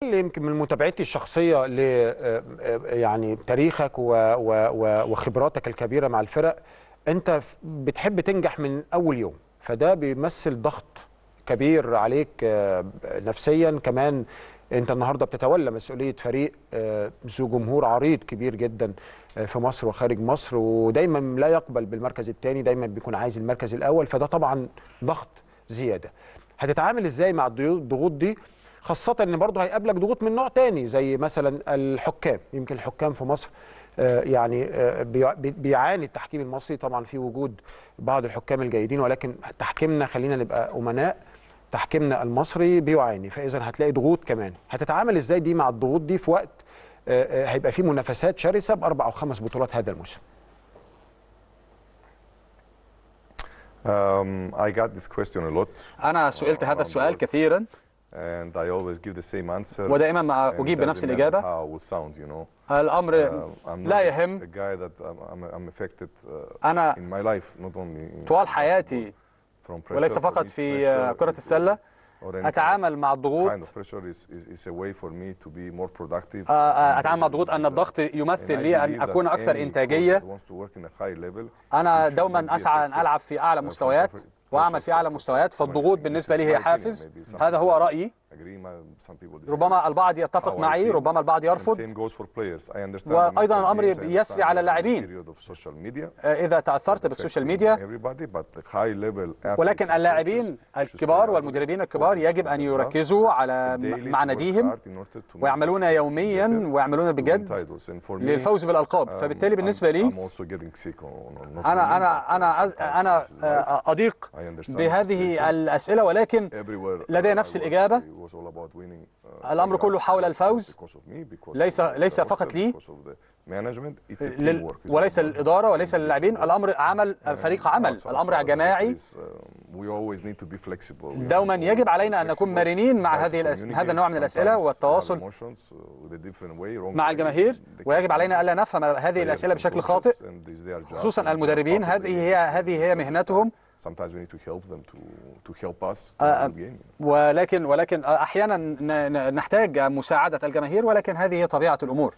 اللي يمكن من متابعتي الشخصيه ل يعني تاريخك وخبراتك الكبيره مع الفرق، انت بتحب تنجح من اول يوم، فده بيمثل ضغط كبير عليك نفسيا كمان. انت النهارده بتتولى مسؤوليه فريق ذو جمهور عريض كبير جدا في مصر وخارج مصر، ودايما لا يقبل بالمركز الثاني، دايما بيكون عايز المركز الاول، فده طبعا ضغط زياده. هتتعامل ازاي مع الضغوط دي، خاصة ان برضه هيقابلك ضغوط من نوع تاني زي مثلا الحكام؟ يمكن الحكام في مصر يعني بيعاني التحكيم المصري، طبعا في وجود بعض الحكام الجيدين، ولكن تحكيمنا، خلينا نبقى امناء، تحكيمنا المصري بيعاني، فاذا هتلاقي ضغوط كمان. هتتعامل ازاي دي مع الضغوط دي في وقت هيبقى فيه منافسات شرسة باربع او خمس بطولات هذا الموسم؟ I got this question a lot. أنا سئلت هذا السؤال كثيرا And I always give the same answer. ودائما ما أجيب بنفس الإجابة. الأمر لا يهم. أنا طوال حياتي وليس فقط في كرة السلة أتعامل مع الضغوط. أتعامل مع الضغوط أن الضغط يمثل لي أن أكون أكثر إنتاجية. أنا دوما أسعى أن ألعب في أعلى مستويات وأعمل في أعلى مستويات، فالضغوط بالنسبة لي هي حافز. هذا هو رأيي. ربما البعض يتفق معي، ربما البعض يرفض. وأيضا الأمر يسري على اللاعبين إذا تأثرت بالسوشيال ميديا، ولكن اللاعبين الكبار والمدربين الكبار يجب أن يركزوا على مع ناديهم ويعملون يوميا ويعملون بجد للفوز بالألقاب. فبالتالي بالنسبة لي أنا أضيق بهذه الأسئلة، ولكن لدي نفس الإجابة. الأمر كله حول الفوز، ليس فقط لي وليس للإدارة وليس للاعبين. الأمر عمل فريق عمل، الأمر جماعي. دوما يجب علينا أن نكون مرنين مع هذا النوع من الأسئلة والتواصل مع الجماهير، ويجب علينا ألا نفهم هذه الأسئلة بشكل خاطئ، خصوصا المدربين. هذه هي مهنتهم. ولكن أحيانا نحتاج مساعدة الجماهير، ولكن هذه هي طبيعة الأمور.